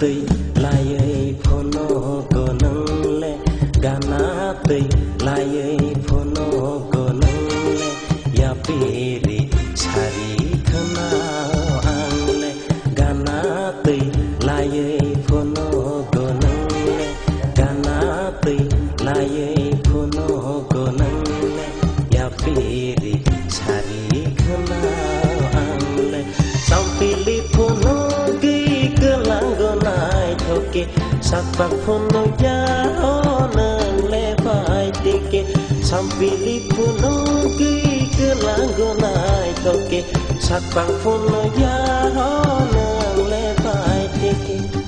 tây lai phono ko nang le gana tây lai phono ko nang le ya piri sari khana ang le gana tây lai phono ko nang le gana tây lai phono ko nang le ya piri sari khana ang le sampili phono ke sapak phono ya onang le pai tike sampili phono ki kelangonai toke sapak phono ya onang le pai tike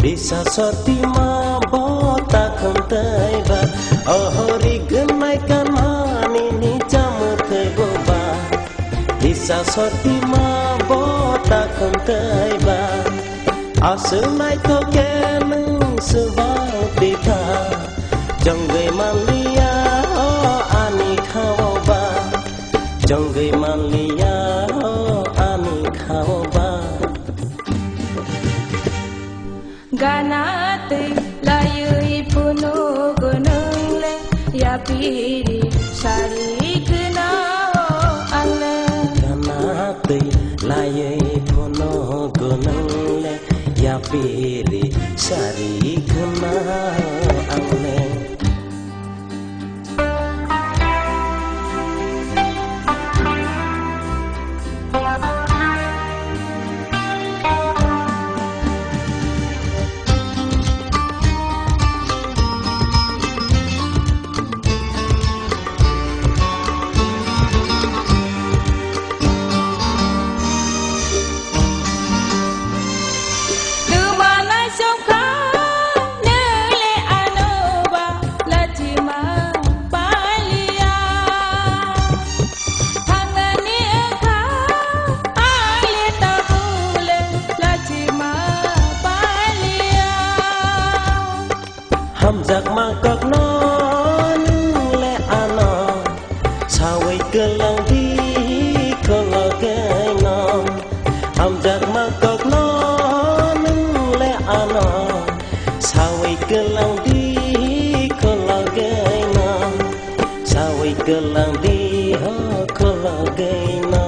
bisa soti ma bota khontai ba ohori gnai kan mani ni jamu thai ba bisa soti ma bota khontai ba asmai to ken suba pitha jangai malia o ani khao ba jangai malia o ani khao ba ganate layui phono gunung le ya piri sari kena ale ganate layui phono gunung le ya piri sari kena ale hamjak mangkok non le ano sawai kelang di kalau kena hamjak mangkok non le ano sawai kelang di kalau kena sawai kelang di kalau kena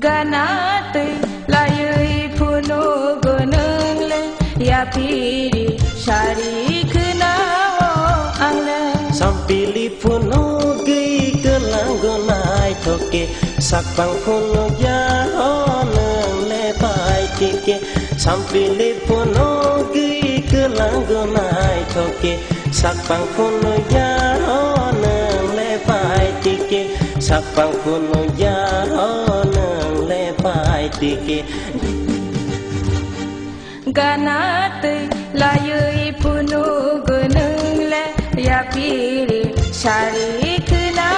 ganate layui phono gunung le ya piri sari kena angle sampili phono gi kelanggonai toke sakpang phono ya onang le pai tike sampili phono gi kelanggonai toke sakpang phono ya onang le pai tike sakpang phono ya onang le pai tike ganate layui phono gunung le ya piri sari kena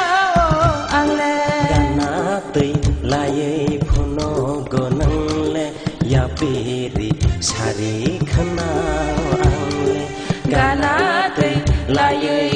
angle ganate layui phono gunung le ya piri sari khana angle ganate layui